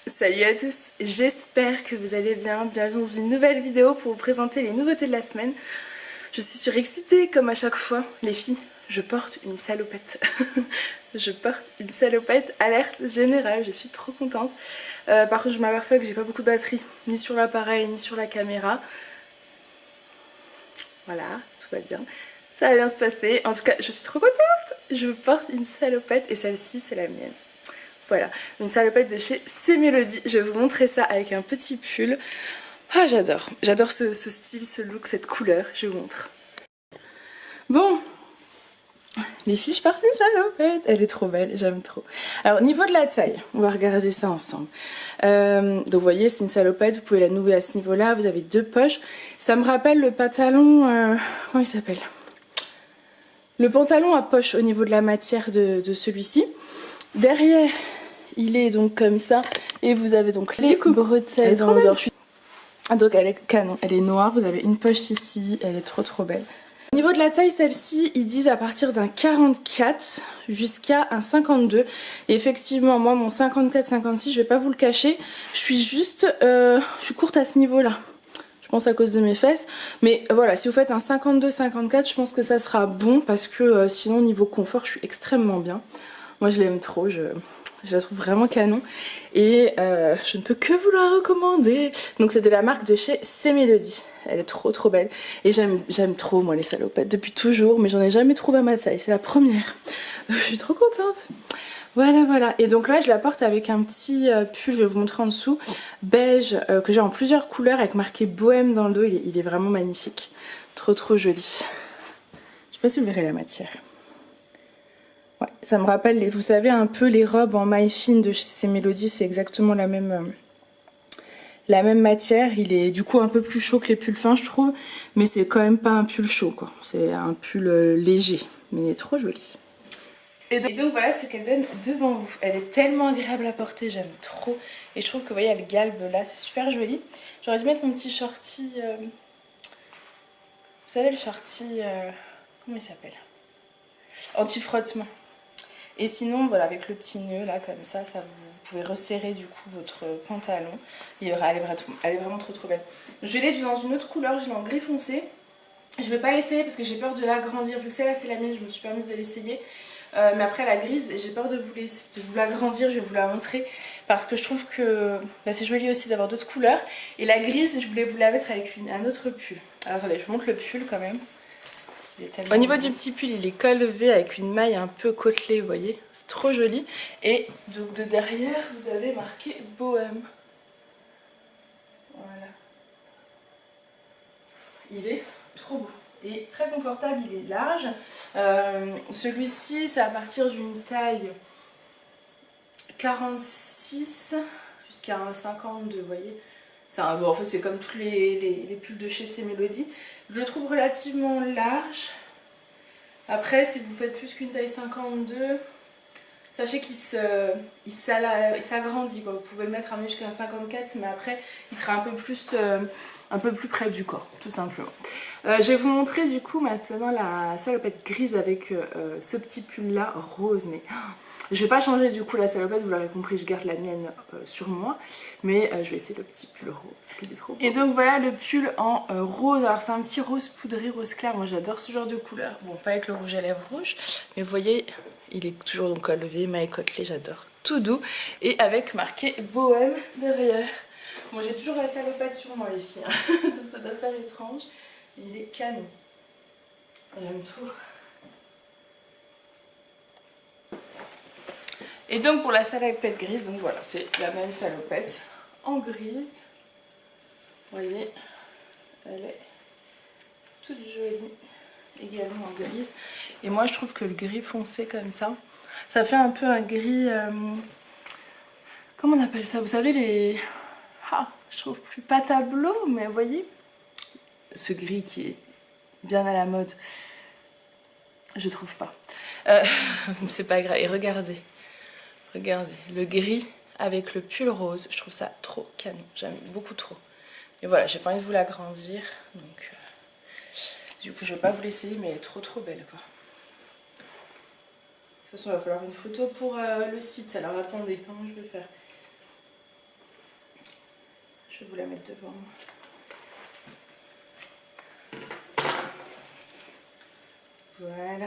Salut à tous, j'espère que vous allez bien. Bienvenue dans une nouvelle vidéo pour vous présenter les nouveautés de la semaine. Je suis surexcitée comme à chaque fois. Les filles, je porte une salopette. Je porte une salopette, alerte générale, je suis trop contente. Par contre je m'aperçois que j'ai pas beaucoup de batterie, ni sur l'appareil, ni sur la caméra. Voilà, tout va bien. Ça va bien se passer. En tout cas, je suis trop contente. Je porte une salopette et celle-ci c'est la mienne. Voilà, une salopette de chez C-Mélodie. Je vais vous montrer ça avec un petit pull. Ah, j'adore. J'adore ce style, ce look, cette couleur. Je vous montre. Bon, les filles, je porte une salopette. Elle est trop belle, j'aime trop. Alors, au niveau de la taille, on va regarder ça ensemble. Donc, vous voyez, c'est une salopette. Vous pouvez la nouer à ce niveau-là. Vous avez deux poches. Ça me rappelle le pantalon... comment il s'appelle? Le pantalon à poche au niveau de la matière de celui-ci. Derrière... il est donc comme ça et vous avez donc les bretelles dans le dorso. Donc elle est canon, elle est noire, vous avez une poche ici, elle est trop belle. Au niveau de la taille, celle-ci, ils disent à partir d'un 44 jusqu'à un 52. Et effectivement, moi mon 54-56, je vais pas vous le cacher, je suis courte à ce niveau-là. Je pense à cause de mes fesses. Mais voilà, si vous faites un 52-54, je pense que ça sera bon parce que sinon niveau confort, je suis extrêmement bien. Moi je l'aime trop, je la trouve vraiment canon et je ne peux que vous la recommander. Donc c'est de la marque de chez C-Mélodie. Elle est trop belle et j'aime trop moi les salopettes depuis toujours, mais j'en ai jamais trouvé à ma taille, c'est la première. Je suis trop contente. Voilà. Et donc là je la porte avec un petit pull, je vais vous montrer en dessous, beige, que j'ai en plusieurs couleurs avec marqué bohème dans le dos. Il est vraiment magnifique, trop joli. Je sais pas si vous verrez la matière. Ouais, ça me rappelle, vous savez, un peu les robes en maille fine de chez C-Mélodie, c'est exactement la même matière. Il est du coup un peu plus chaud que les pulls fins, je trouve, mais c'est quand même pas un pull chaud, quoi. C'est un pull léger, mais trop joli. Et donc voilà ce qu'elle donne devant vous. Elle est tellement agréable à porter, j'aime trop. Et je trouve que vous voyez, elle galbe là, c'est super joli. J'aurais dû mettre mon petit shorty, vous savez le shorty, comment il s'appelle? Anti-frottement. Et sinon, voilà, avec le petit nœud là, comme ça, vous pouvez resserrer du coup votre pantalon. Elle est vraiment trop belle. Je l'ai dans une autre couleur, je l'ai en gris foncé. Je vais pas l'essayer parce que j'ai peur de l'agrandir. Vu que celle-là c'est la mienne, je me suis permise de l'essayer. Mais après la grise, j'ai peur de vous l'agrandir, je vais vous la montrer. Parce que je trouve que c'est joli aussi d'avoir d'autres couleurs. Et la grise, je voulais vous la mettre avec un autre pull. Alors attendez, je vous montre le pull quand même. Au niveau du petit pull, il est col levé avec une maille un peu côtelée, vous voyez, c'est trop joli. Et donc de derrière, vous avez marqué bohème. Voilà. Il est trop beau et très confortable, il est large. Celui-ci, c'est à partir d'une taille 46 jusqu'à un 52, vous voyez. Bon, en fait, c'est comme tous les pulls de chez C-Mélodie. Je le trouve relativement large. Après, si vous faites plus qu'une taille 52, sachez qu'il s'agrandit. Vous pouvez le mettre jusqu'à un 54, mais après, il sera un peu plus près du corps, tout simplement. Je vais vous montrer du coup maintenant la salopette grise avec ce petit pull-là rose. Mais je vais pas changer du coup la salopette, vous l'aurez compris, je garde la mienne sur moi. Mais je vais essayer le petit pull rose, qui est trop beau. Et donc voilà le pull en rose. Alors c'est un petit rose poudré, rose clair. Moi j'adore ce genre de couleur. Bon, pas avec le rouge à lèvres rouge, mais vous voyez, il est toujours donc col levé, maille côtelée, j'adore. Tout doux et avec marqué bohème derrière. Moi j'ai toujours la salopette sur moi les filles, donc ça doit faire étrange. Il est canon. J'aime trop. Et donc pour la salopette grise, donc voilà, c'est la même salopette en grise. Vous voyez, elle est toute jolie, également en grise. Et moi je trouve que le gris foncé comme ça fait un peu un gris... comment on appelle ça? Vous savez les... je trouve plus pas tableau, mais vous voyez, ce gris qui est bien à la mode. Je trouve pas. C'est pas grave. Et regardez, le gris avec le pull rose, je trouve ça trop canon. J'aime beaucoup trop. Et voilà, j'ai pas envie de vous l'agrandir, donc du coup je vais pas vous l'essayer, mais elle est trop belle quoi. De toute façon, il va falloir une photo pour le site. Alors attendez, comment je vais faire? Je vais vous la mettre devant moi. Voilà.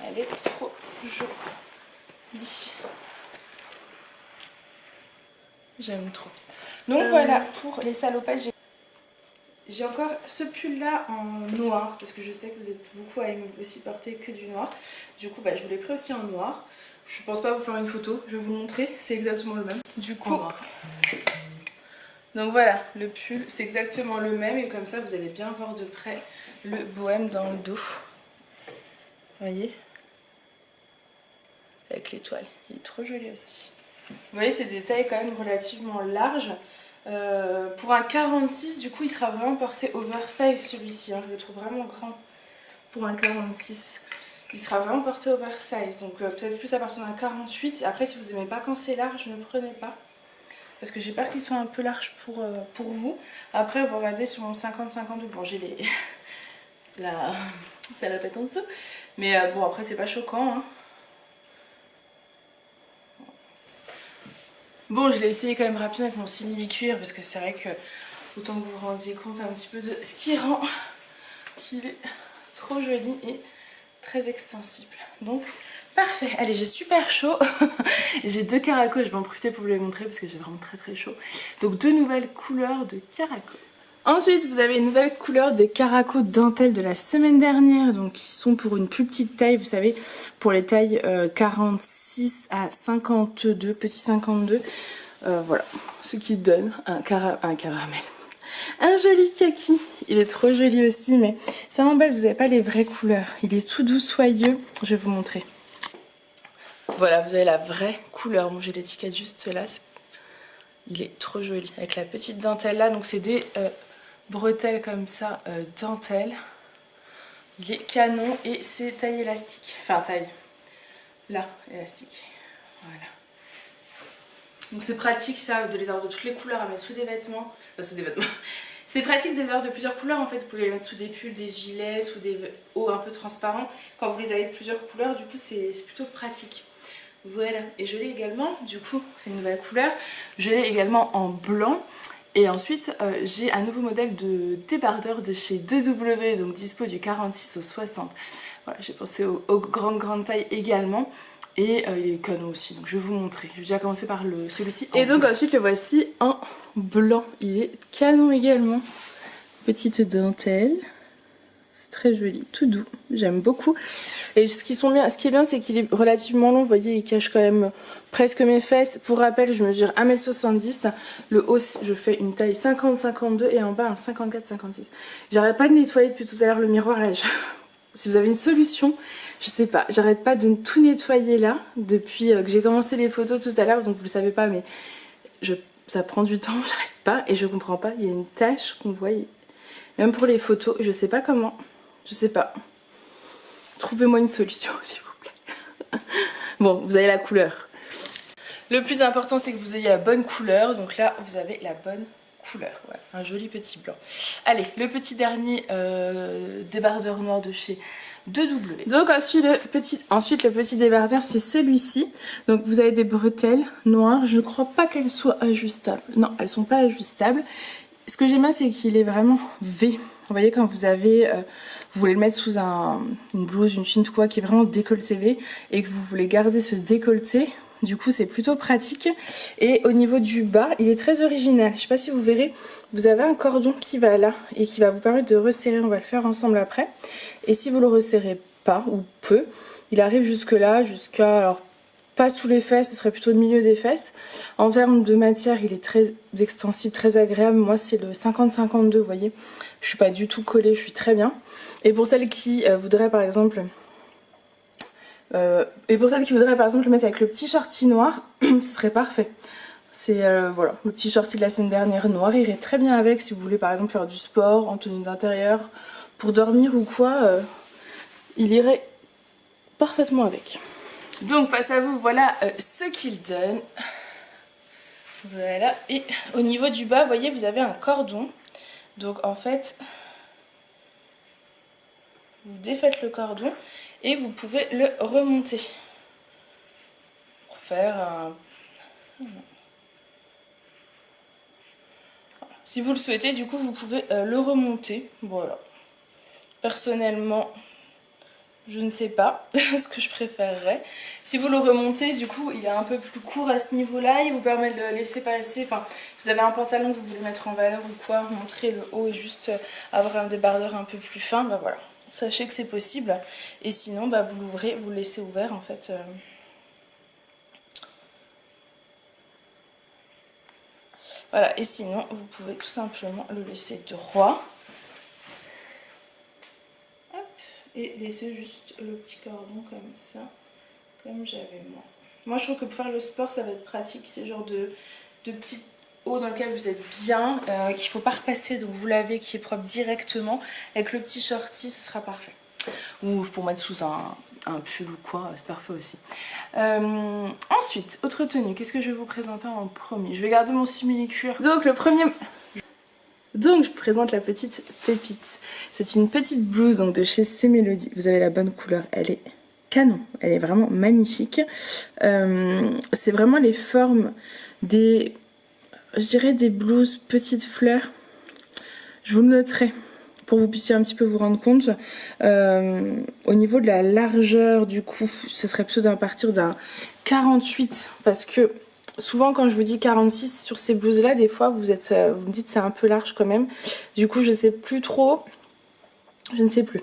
Elle est trop jolie. J'aime trop. Donc voilà pour les salopettes. J'ai encore ce pull là en noir parce que je sais que vous êtes beaucoup à aimer aussi porter que du noir. Du coup je vous l'ai pris aussi en noir. Je pense pas vous faire une photo, je vais vous le montrer, c'est exactement le même. Du coup, donc voilà, le pull c'est exactement le même et comme ça vous allez bien voir de près le bohème dans le dos. Vous voyez? Avec l'étoile, il est trop joli aussi. Vous voyez, c'est des tailles quand même relativement larges. Pour un 46, du coup, il sera vraiment porté oversize celui-ci. Hein. Je le trouve vraiment grand pour un 46. Il sera vraiment porté oversize. Donc peut-être plus à partir d'un 48. Après, si vous n'aimez pas quand c'est large, ne prenez pas. Parce que j'ai peur qu'il soit un peu large pour vous. Après, vous regardez sur mon 50-52. Bon, j'ai la salopette en dessous. Mais bon, après, c'est pas choquant. Hein. Bon, je l'ai essayé quand même rapidement avec mon simili-cuir parce que c'est vrai que autant que vous vous rendiez compte un petit peu de ce qui rend qu'il est trop joli et très extensible. Donc, parfait. Allez, j'ai super chaud. J'ai 2 caracos, je vais en profiter pour vous les montrer parce que j'ai vraiment très chaud. Donc, 2 nouvelles couleurs de caracos. Ensuite, vous avez une nouvelle couleur de caraco dentelle de la semaine dernière, donc qui sont pour une plus petite taille, vous savez, pour les tailles 46 à 52, petit 52. Voilà, ce qui donne un caramel. Un joli kaki, il est trop joli aussi, mais ça m'embête, vous n'avez pas les vraies couleurs. Il est tout doux, soyeux, je vais vous montrer. Voilà, vous avez la vraie couleur. Bon, j'ai l'étiquette juste là. Il est trop joli, avec la petite dentelle là, donc c'est des... bretelles comme ça, dentelle. Il est canon et c'est taille élastique. Enfin taille. Là, élastique. Voilà. Donc c'est pratique ça de les avoir de toutes les couleurs à mettre sous des vêtements. Enfin sous des vêtements. C'est pratique de les avoir de plusieurs couleurs en fait. Vous pouvez les mettre sous des pulls, des gilets, sous des hauts un peu transparents. Quand vous les avez de plusieurs couleurs, du coup c'est plutôt pratique. Voilà. Et je l'ai également, du coup c'est une nouvelle couleur. Je l'ai également en blanc. Et ensuite, j'ai un nouveau modèle de débardeur de chez 2W, donc dispo du 46 au 60. Voilà, j'ai pensé aux grandes tailles également. Et il est canon aussi, donc je vais vous montrer. Je vais déjà commencer par celui-ci. Et donc ensuite, le voici en blanc. Il est canon également. Petite dentelle. C'est très joli, tout doux, j'aime beaucoup. Et ce qui est bien, c'est qu'il est relativement long. Vous voyez, il cache quand même presque mes fesses. Pour rappel, je mesure 1m70. Le haut, je fais une taille 50-52 et en bas un 54-56. J'arrête pas de nettoyer depuis tout à l'heure le miroir là. Si vous avez une solution, je sais pas. J'arrête pas de tout nettoyer là depuis que j'ai commencé les photos tout à l'heure. Donc vous le savez pas, mais ça prend du temps. J'arrête pas et je comprends pas. Il y a une tache qu'on voit. Même pour les photos, je sais pas comment. Je sais pas. Trouvez-moi une solution, s'il vous plaît. Bon, vous avez la couleur. Le plus important, c'est que vous ayez la bonne couleur. Donc là, vous avez la bonne couleur. Voilà, un joli petit blanc. Allez, le petit dernier débardeur noir de chez 2W. Donc ensuite le petit débardeur, c'est celui-ci. Donc vous avez des bretelles noires. Je ne crois pas qu'elles soient ajustables. Non, elles sont pas ajustables. Ce que j'aime bien, c'est qu'il est vraiment V. Vous voyez, quand vous avez... vous voulez le mettre sous une blouse, une jean, quoi, qui est vraiment décolleté V, et que vous voulez garder ce décolleté, du coup c'est plutôt pratique. Et au niveau du bas, il est très original. Je sais pas si vous verrez, vous avez un cordon qui va là et qui va vous permettre de resserrer. On va le faire ensemble après. Et si vous le resserrez pas ou peu, il arrive jusque là, jusqu'à... alors pas sous les fesses, ce serait plutôt le milieu des fesses. En termes de matière, il est très extensible, très agréable. Moi, c'est le 50-52, vous voyez. Je suis pas du tout collée, je suis très bien. Et pour celles qui voudraient par exemple... le mettre avec le petit shorty noir, ce serait parfait. C'est voilà, le petit shorty de la semaine dernière noir, il irait très bien avec si vous voulez par exemple faire du sport, en tenue d'intérieur, pour dormir ou quoi, il irait parfaitement avec. Donc face à vous, voilà ce qu'il donne. Voilà, et au niveau du bas, vous voyez, vous avez un cordon. Donc en fait, vous défaites le cordon et vous pouvez le remonter pour faire un... Si vous le souhaitez, du coup, vous pouvez le remonter. Voilà. Personnellement, je ne sais pas ce que je préférerais. Si vous le remontez, du coup, il est un peu plus court à ce niveau-là. Il vous permet de le laisser passer. Enfin, vous avez un pantalon que vous voulez mettre en valeur ou quoi, montrer le haut et juste avoir un débardeur un peu plus fin. Bah voilà. Sachez que c'est possible. Et sinon, bah, vous l'ouvrez, vous le laissez ouvert en fait. Voilà. Et sinon, vous pouvez tout simplement le laisser droit. Et laisser juste le petit cordon comme ça, comme j'avais moi. Moi je trouve que pour faire le sport ça va être pratique, c'est genre de petit haut dans lequel vous êtes bien, qu'il ne faut pas repasser, donc vous lavez, qui est propre directement. Avec le petit shorty ce sera parfait. Ou pour mettre sous un pull ou quoi, c'est parfait aussi. Ensuite, autre tenue, qu'est-ce que je vais vous présenter en premier? Je vais garder mon simili-cuir. Donc le premier... Donc je vous présente la petite pépite. C'est une petite blouse donc, de chez C'est Mélodie. Vous avez la bonne couleur, elle est canon, elle est vraiment magnifique. C'est vraiment les formes des, je dirais des blouses petites fleurs. Je vous le noterai pour que vous puissiez un petit peu vous rendre compte. Au niveau de la largeur du coup, ce serait plutôt à partir d'un 48 parce que... Souvent quand je vous dis 46 sur ces blouses là, des fois vous me dites c'est un peu large quand même. Du coup je sais plus trop. Je ne sais plus.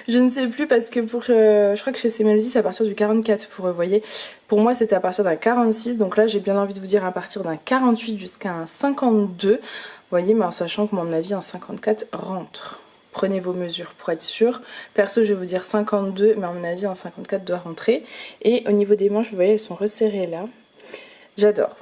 Je ne sais plus parce que je crois que chez C'est Mélodie c'est à partir du 44 vous voyez. Pour moi c'était à partir d'un 46. Donc là j'ai bien envie de vous dire à partir d'un 48 jusqu'à un 52. Vous voyez, mais en sachant que à mon avis un 54 rentre. Prenez vos mesures pour être sûr. Perso je vais vous dire 52 mais à mon avis un 54 doit rentrer. Et au niveau des manches vous voyez elles sont resserrées là. J'adore.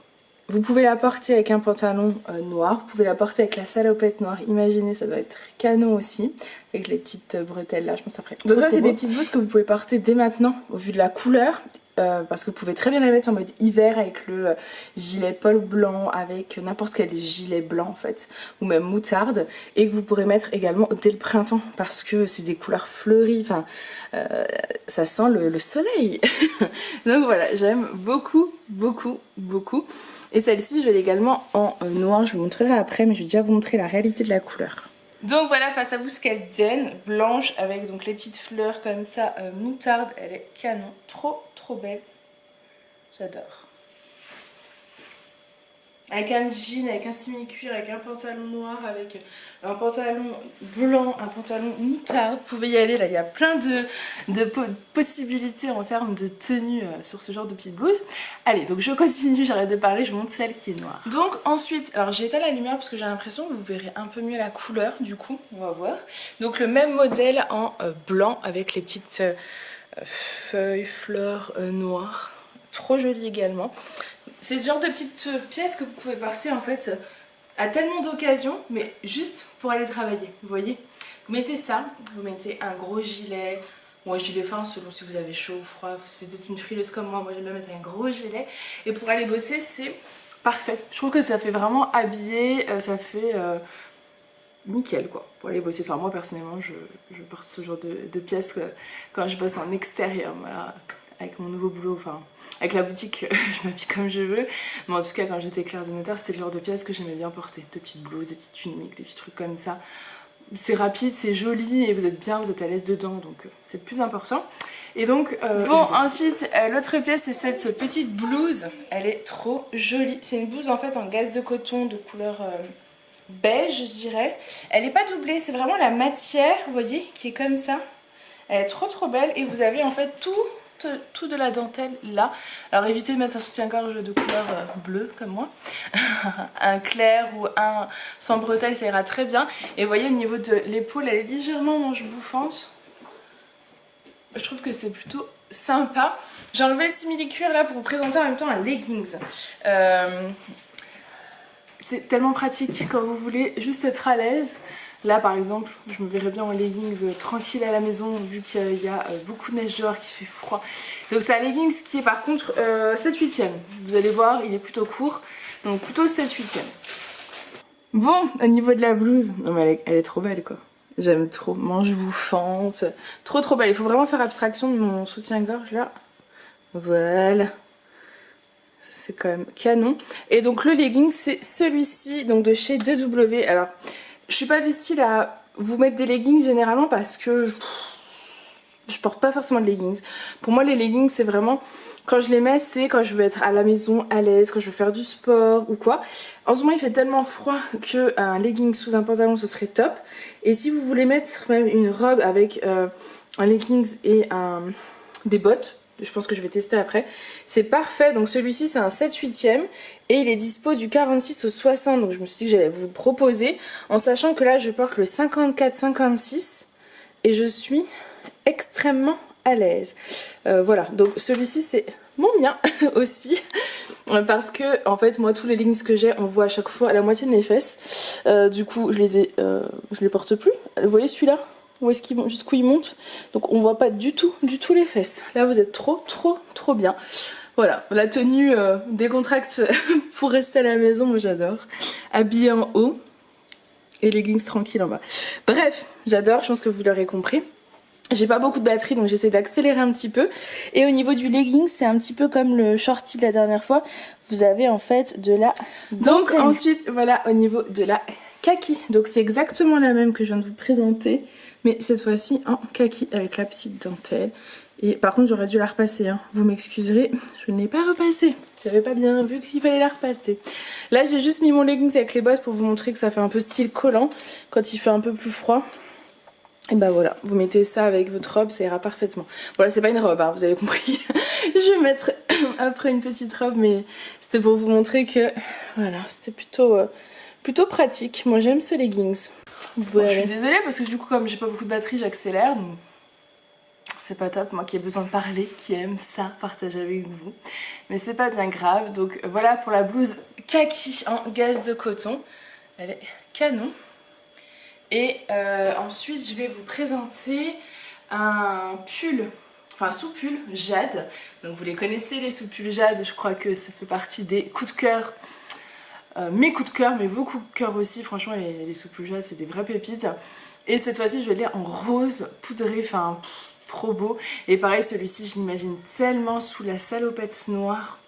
Vous pouvez la porter avec un pantalon noir, vous pouvez la porter avec la salopette noire. Imaginez, ça doit être canon aussi, avec les petites bretelles là, je pense après. Donc ça c'est des petites blouses que vous pouvez porter dès maintenant, au vu de la couleur. Parce que vous pouvez très bien la mettre en mode hiver avec le gilet polo blanc, avec n'importe quel gilet blanc en fait, ou même moutarde, et que vous pourrez mettre également dès le printemps parce que c'est des couleurs fleuries, enfin ça sent le soleil. Donc voilà, j'aime beaucoup, beaucoup, beaucoup. Et celle-ci je l'ai également en noir, je vous montrerai après, mais je vais déjà vous montrer la réalité de la couleur. Donc voilà face à vous ce qu'elle donne, blanche avec donc les petites fleurs comme ça, moutarde, elle est canon, trop belle, j'adore. Avec un jean, avec un simili-cuir, avec un pantalon noir, avec un pantalon blanc, un pantalon moutarde, vous pouvez y aller là, il y a plein de possibilités en termes de tenue sur ce genre de petite blouse. Allez, donc je continue, j'arrête de parler, je montre celle qui est noire. Donc ensuite, alors j'ai éteint la lumière parce que j'ai l'impression que vous verrez un peu mieux la couleur, du coup, on va voir. Donc le même modèle en blanc avec les petites feuilles, fleurs noires, trop jolie également. C'est ce genre de petites pièces que vous pouvez porter en fait à tellement d'occasions, mais juste pour aller travailler, vous voyez. Vous mettez ça, vous mettez un gros gilet, ou un gilet fin selon si vous avez chaud ou froid, si vous êtes une frileuse comme moi j'aime bien mettre un gros gilet. Et pour aller bosser c'est parfait, je trouve que ça fait vraiment habillé, ça fait nickel quoi, pour aller bosser. Enfin moi personnellement je porte ce genre de pièces quand je bosse en extérieur, voilà. Avec mon nouveau boulot, enfin avec la boutique je m'habille comme je veux, mais en tout cas quand j'étais clerc de notaire c'était le genre de pièces que j'aimais bien porter, de petites blouses, des petites tuniques, des petits trucs comme ça. C'est rapide, c'est joli et vous êtes bien, vous êtes à l'aise dedans, donc c'est le plus important. Et donc bon ensuite l'autre pièce c'est cette petite blouse, elle est trop jolie, c'est une blouse en fait en gaze de coton de couleur beige je dirais. Elle n'est pas doublée, c'est vraiment la matière, vous voyez, qui est comme ça. Elle est trop belle et vous avez en fait tout de la dentelle là. Alors évitez de mettre un soutien-gorge de couleur bleue comme moi. Un clair ou un sans bretelles ça ira très bien. Et vous voyez au niveau de l'épaule elle est légèrement manche bouffante. Je trouve que c'est plutôt sympa. J'ai enlevé le simili-cuir là pour vous présenter en même temps un leggings. C'est tellement pratique quand vous voulez juste être à l'aise. Là par exemple, je me verrais bien en leggings tranquille à la maison vu qu'il y a beaucoup de neige dehors, qu'il fait froid. Donc c'est un leggings qui est par contre 7/8e. Vous allez voir, il est plutôt court, donc plutôt 7/8e. Bon, au niveau de la blouse, non mais elle est trop belle quoi. J'aime trop, manche bouffante, trop trop belle. Il faut vraiment faire abstraction de mon soutien-gorge là. Voilà, c'est quand même canon. Et donc le legging c'est celui-ci, donc de chez 2W. Alors, je suis pas du style à vous mettre des leggings généralement parce que je porte pas forcément de leggings. Pour moi les leggings c'est vraiment... Quand je les mets, c'est quand je veux être à la maison, à l'aise, quand je veux faire du sport ou quoi. En ce moment, il fait tellement froid qu'un legging sous un pantalon, ce serait top. Et si vous voulez mettre même une robe avec un leggings et des bottes, je pense que je vais tester après, c'est parfait. Donc celui-ci, c'est un 7/8e et il est dispo du 46 au 60. Donc je me suis dit que j'allais vous le proposer en sachant que là, je porte le 54-56 et je suis extrêmement à l'aise. Voilà, donc celui-ci c'est mon mien aussi parce que en fait moi tous les leggings que j'ai on voit à chaque fois la moitié de mes fesses. Du coup je les porte plus. Vous voyez celui-là, où est-ce qu'il monte, jusqu'où il monte, donc on voit pas du tout les fesses. Là vous êtes trop bien. Voilà, la tenue décontracte pour rester à la maison, moi j'adore. Habillée en haut et leggings tranquille en bas. Bref, j'adore, je pense que vous l'aurez compris. J'ai pas beaucoup de batterie donc j'essaie d'accélérer un petit peu. Et au niveau du legging c'est un petit peu comme le shorty de la dernière fois. Vous avez en fait de la dentelle. Donc ensuite voilà au niveau de la kaki. Donc c'est exactement la même que je viens de vous présenter. Mais cette fois-ci en kaki avec la petite dentelle. Et par contre j'aurais dû la repasser hein. Vous m'excuserez, je ne l'ai pas repassée. J'avais pas bien vu qu'il fallait la repasser. Là j'ai juste mis mon leggings avec les bottes pour vous montrer que ça fait un peu style collant quand il fait un peu plus froid. Et bah voilà, vous mettez ça avec votre robe, ça ira parfaitement. Voilà, c'est pas une robe, hein, vous avez compris. Je vais mettre après une petite robe, mais c'était pour vous montrer que voilà, c'était plutôt pratique. Moi j'aime ce leggings. Voilà. Bon, je suis désolée parce que du coup comme j'ai pas beaucoup de batterie, j'accélère. Donc c'est pas top, moi qui ai besoin de parler, qui aime ça, partager avec vous. Mais c'est pas bien grave. Donc voilà pour la blouse kaki en gaze de coton. Elle est canon. Et ensuite je vais vous présenter un pull, enfin un sous-pull Jade. Donc vous les connaissez les sous-pulls Jade, je crois que ça fait partie des coups de cœur. Mes coups de cœur, mais vos coups de cœur aussi, franchement les sous-pulls Jade c'est des vraies pépites. Et cette fois-ci je vais les en rose poudré, enfin trop beau. Et pareil celui-ci je l'imagine tellement sous la salopette noire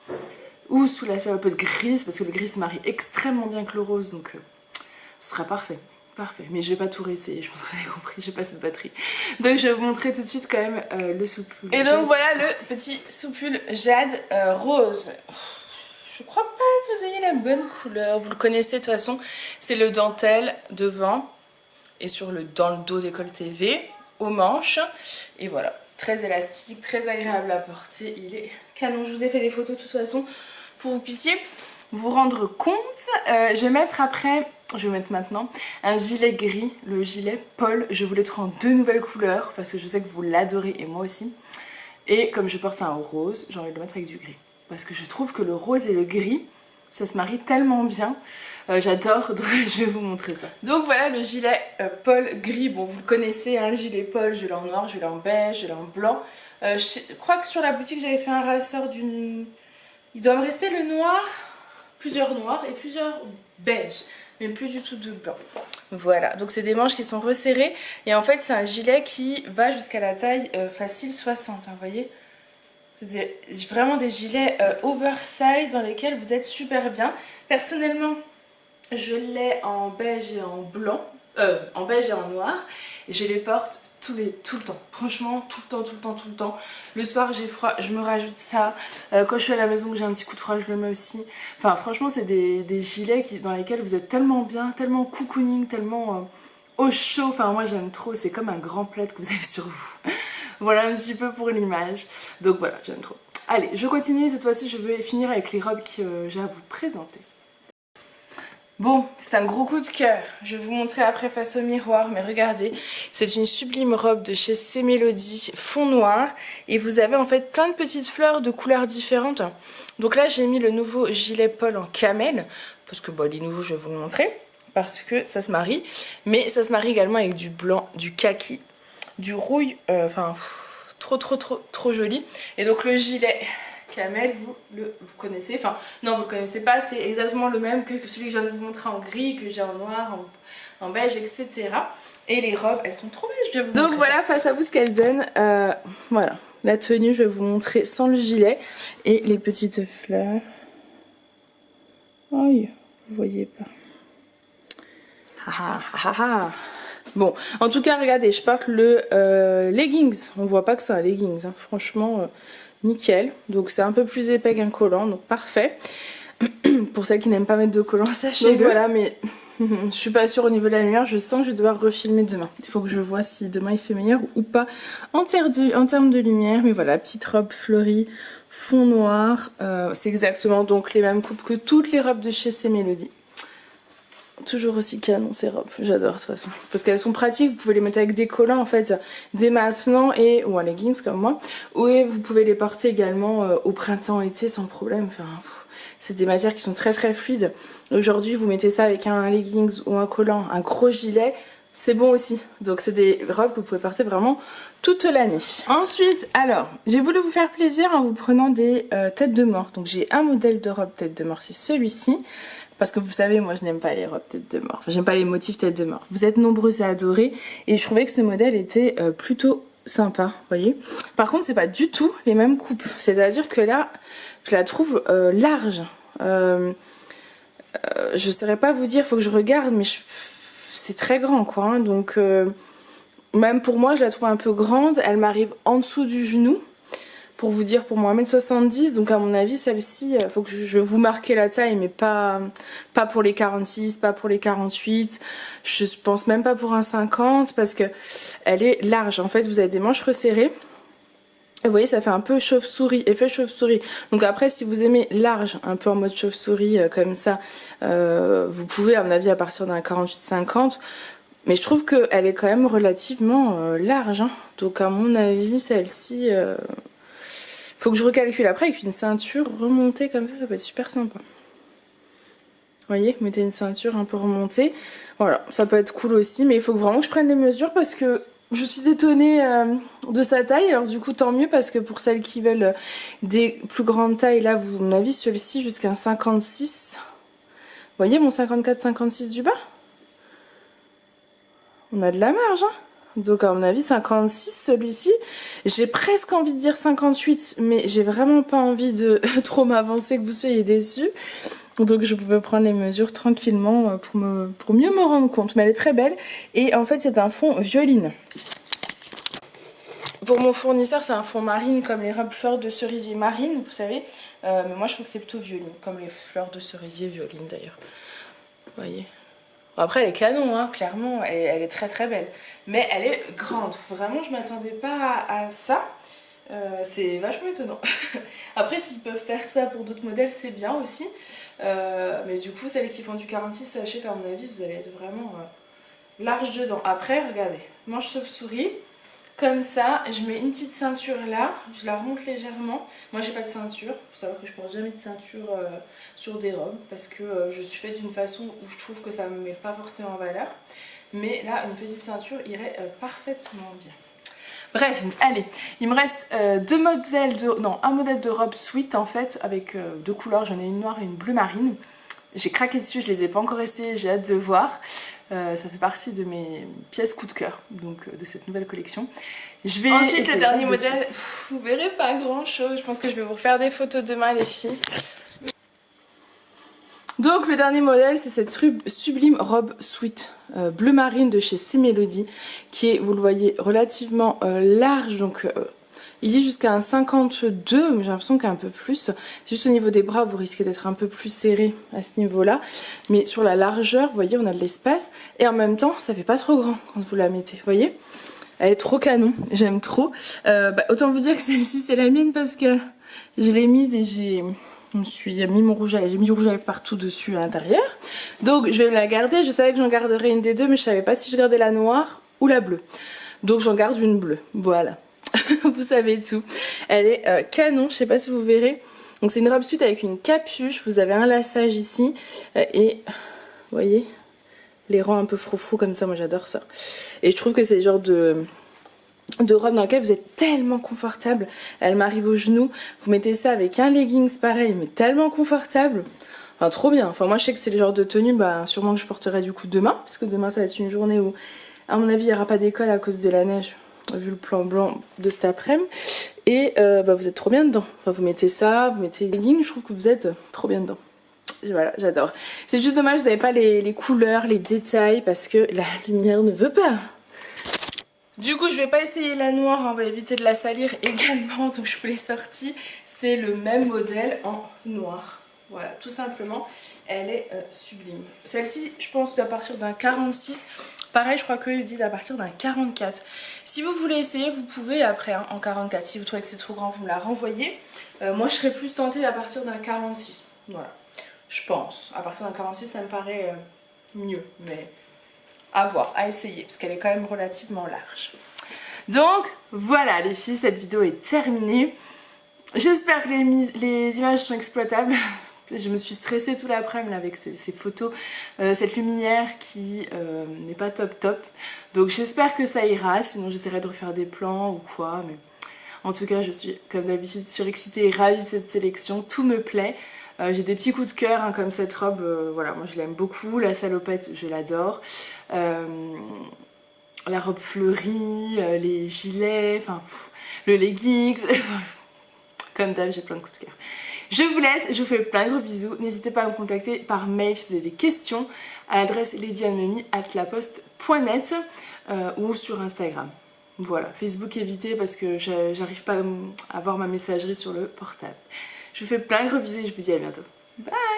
ou sous la salopette grise, parce que le gris se marie extrêmement bien avec le rose, donc ce sera parfait. Parfait, mais je vais pas tout réessayer, je pense que vous avez compris, j'ai pas cette batterie. Donc je vais vous montrer tout de suite quand même le sous-pull. Et donc voilà le petit sous-pull Jade rose. Je crois pas que vous ayez la bonne couleur, vous le connaissez de toute façon. C'est le dentelle devant et dans le dos décolleté V, aux manches. Et voilà, très élastique, très agréable à porter, il est canon. Je vous ai fait des photos de toute façon pour que vous puissiez vous rendre compte. Je vais mettre après... Je vais mettre maintenant un gilet gris, le gilet Paul. Je vous l'ai trouvé en 2 nouvelles couleurs parce que je sais que vous l'adorez et moi aussi. Et comme je porte un rose, j'ai envie de le mettre avec du gris. Parce que je trouve que le rose et le gris, ça se marie tellement bien. J'adore, donc je vais vous montrer ça. Donc voilà le gilet Paul gris. Bon, vous le connaissez, hein, le gilet Paul, je l'ai en noir, je l'ai en beige, je l'ai en blanc. Je crois que sur la boutique, j'avais fait un rassort d'une... Il doit me rester le noir, plusieurs noirs et plusieurs beiges. Mais plus du tout de blanc. Voilà, donc c'est des manches qui sont resserrées. Et en fait c'est un gilet qui va jusqu'à la taille facile 60, hein, vous voyez. C'est vraiment des gilets oversize dans lesquels vous êtes super bien. Personnellement, je l'ai en beige et en blanc, en beige et en noir. Et je les porte tout le temps, franchement tout le temps. Le soir j'ai froid, je me rajoute ça. Quand je suis à la maison que j'ai un petit coup de froid, je le mets aussi. Enfin franchement c'est des gilets dans lesquels vous êtes tellement bien, tellement cocooning, tellement au chaud. Enfin moi j'aime trop, c'est comme un grand plaid que vous avez sur vous. Voilà un petit peu pour l'image. Donc voilà, j'aime trop. Allez, je continue, cette fois-ci je vais finir avec les robes que j'ai à vous présenter. Bon, c'est un gros coup de cœur. Je vais vous montrer après face au miroir, mais regardez, c'est une sublime robe de chez C'est Mélodie, fond noir. Et vous avez en fait plein de petites fleurs de couleurs différentes. Donc là, j'ai mis le nouveau gilet Paul en camel, parce que bon, les nouveaux, je vais vous le montrer, parce que ça se marie. Mais ça se marie également avec du blanc, du kaki, du rouille, enfin, trop joli. Et donc le gilet... Camel, vous connaissez, enfin non vous le connaissez pas, c'est exactement le même que celui que je viens de vous montrer en gris, que j'ai en noir, en beige, etc. Et les robes, elles sont trop belles, je vais vous montrer. Donc voilà, face à vous ce qu'elles donnent. Voilà, la tenue, je vais vous montrer sans le gilet. Et les petites fleurs. Aïe, vous voyez pas. Ah ah ah ah. Bon, en tout cas, regardez, je porte le leggings. On voit pas que c'est un leggings, hein. Franchement, nickel. Donc c'est un peu plus épais qu'un collant, donc parfait. Pour celles qui n'aiment pas mettre de collant, sachez-le. Donc voilà, mais je suis pas sûre au niveau de la lumière. Je sens que je vais devoir refilmer demain. Il faut que je vois si demain il fait meilleur ou pas en termes de lumière. Mais voilà, petite robe fleurie, fond noir. C'est exactement donc les mêmes coupes que toutes les robes de chez C Mélodie. Toujours aussi canon ces robes, j'adore de toute façon. Parce qu'elles sont pratiques, vous pouvez les mettre avec des collants en fait dès maintenant ou en leggings comme moi. Ou vous pouvez les porter également au printemps-été sans problème. Enfin, c'est des matières qui sont très très fluides. Aujourd'hui vous mettez ça avec un leggings ou un collant, un gros gilet, c'est bon aussi. Donc c'est des robes que vous pouvez porter vraiment toute l'année. Ensuite, alors, j'ai voulu vous faire plaisir en vous prenant des têtes de mort. Donc j'ai un modèle de robe tête de mort, c'est celui-ci. Parce que vous savez, moi je n'aime pas les robes tête de mort. Enfin, j'aime pas les motifs tête de mort. Vous êtes nombreux à adorer. Et je trouvais que ce modèle était plutôt sympa, vous voyez. Par contre, c'est pas du tout les mêmes coupes. C'est-à-dire que là, je la trouve large. Je saurais pas vous dire, faut que je regarde, mais c'est très grand quoi. Hein. Donc, même pour moi, je la trouve un peu grande. Elle m'arrive en dessous du genou. Pour vous dire, pour moi 1m70, donc à mon avis celle-ci, faut que je vais vous marquer la taille, mais pas pour les 46, pas pour les 48, je pense même pas pour un 50 parce que elle est large. En fait vous avez des manches resserrées, et vous voyez ça fait un peu chauve-souris, effet chauve-souris. Donc après si vous aimez large, un peu en mode chauve-souris comme ça, vous pouvez à mon avis à partir d'un 48-50. Mais je trouve qu'elle est quand même relativement large, hein. Donc à mon avis celle-ci... faut que je recalcule après avec une ceinture remontée comme ça peut être super sympa. Vous voyez, mettez une ceinture un peu remontée. Voilà, ça peut être cool aussi, mais il faut vraiment que je prenne les mesures parce que je suis étonnée de sa taille. Alors du coup, tant mieux parce que pour celles qui veulent des plus grandes tailles, là, à mon avis, celui-ci jusqu'à un 56. Vous voyez mon 54-56 du bas? On a de la marge, hein. Donc à mon avis 56 celui-ci. J'ai presque envie de dire 58 mais j'ai vraiment pas envie de trop m'avancer que vous soyez déçus. Donc je pouvais prendre les mesures tranquillement pour mieux me rendre compte. Mais elle est très belle et en fait c'est un fond violine. Pour mon fournisseur c'est un fond marine comme les robes fleurs de cerisier marine vous savez. Mais moi je trouve que c'est plutôt violine comme les fleurs de cerisier violine d'ailleurs. Vous voyez. Après elle est canon hein, clairement, elle est très très belle. Mais elle est grande, vraiment je m'attendais pas à ça. C'est vachement étonnant. Après s'ils peuvent faire ça pour d'autres modèles c'est bien aussi. Mais du coup celles qui font du 46 sachez qu'à mon avis vous allez être vraiment large dedans. Après regardez, manche chauve-souris. Comme ça, je mets une petite ceinture là, je la remonte légèrement. Moi j'ai pas de ceinture, faut savoir que je porte jamais de ceinture sur des robes parce que je suis faite d'une façon où je trouve que ça me met pas forcément en valeur. Mais là, une petite ceinture irait parfaitement bien. Bref, allez, il me reste un modèle de robe sweat en fait avec deux couleurs, j'en ai une noire et une bleu marine. J'ai craqué dessus, je les ai pas encore essayées, j'ai hâte de voir. Ça fait partie de mes pièces coup de cœur donc de cette nouvelle collection. Je vais ensuite le dernier modèle, vous verrez pas grand chose, je pense que je vais vous refaire des photos demain les filles. Donc le dernier modèle c'est cette sublime robe sweat bleu marine de chez C Mélodie qui est, vous le voyez, relativement large, donc il dit jusqu'à un 52 mais j'ai l'impression qu'un peu plus. C'est juste au niveau des bras vous risquez d'être un peu plus serré à ce niveau là, mais sur la largeur vous voyez on a de l'espace et en même temps ça fait pas trop grand quand vous la mettez, vous voyez. Elle est trop canon, j'aime trop. Autant vous dire que celle-ci c'est la mienne parce que je l'ai mise et j'ai mis mon rouge à lèvres, j'ai mis du rouge à lèvres partout dessus à l'intérieur. Donc je vais la garder, je savais que j'en garderais une des deux mais je savais pas si je gardais la noire ou la bleue. Donc j'en garde une bleue, voilà. Vous savez tout. Elle est canon, je sais pas si vous verrez. Donc c'est une robe sweat avec une capuche, vous avez un laçage ici et vous voyez les rangs un peu froufrou comme ça, moi j'adore ça. Et je trouve que c'est le genre de robe dans laquelle vous êtes tellement confortable. Elle m'arrive aux genoux, vous mettez ça avec un leggings pareil mais tellement confortable. Enfin trop bien, enfin moi je sais que c'est le genre de tenue bah sûrement que je porterai du coup demain, parce que demain ça va être une journée où à mon avis il n'y aura pas d'école à cause de la neige, vu le plan blanc de cet après-midi. Et bah vous êtes trop bien dedans, enfin vous mettez ça, vous mettez les leggings, je trouve que vous êtes trop bien dedans. Voilà, j'adore. C'est juste dommage, vous n'avez pas les couleurs, les détails, parce que la lumière ne veut pas. Du coup, je vais pas essayer la noire, on va éviter de la salir également, donc je vous l'ai sortie. C'est le même modèle en noir. Voilà, tout simplement, elle est sublime. Celle-ci, je pense, doit partir d'un 46. Pareil, je crois qu'eux disent à partir d'un 44. Si vous voulez essayer, vous pouvez après hein, en 44. Si vous trouvez que c'est trop grand, vous me la renvoyez. Moi, je serais plus tentée à partir d'un 46. Voilà, je pense. À partir d'un 46, ça me paraît mieux, mais à voir, à essayer, parce qu'elle est quand même relativement large. Donc voilà les filles, cette vidéo est terminée. J'espère que les images sont exploitables. Je me suis stressée tout l'après-midi avec ces photos, cette lumière qui n'est pas top top. Donc j'espère que ça ira, sinon j'essaierai de refaire des plans ou quoi. Mais en tout cas je suis comme d'habitude surexcitée et ravie de cette sélection, tout me plaît. J'ai des petits coups de cœur hein, comme cette robe, voilà, moi je l'aime beaucoup. La salopette, je l'adore. La robe fleurie, les gilets, enfin le leggings. Comme d'hab, j'ai plein de coups de cœur. Je vous laisse, je vous fais plein de gros bisous. N'hésitez pas à me contacter par mail si vous avez des questions à l'adresse ladyandmemie@laposte.net ou sur Instagram. Voilà, Facebook évitez parce que j'arrive pas à voir ma messagerie sur le portable. Je vous fais plein de gros bisous et je vous dis à bientôt. Bye!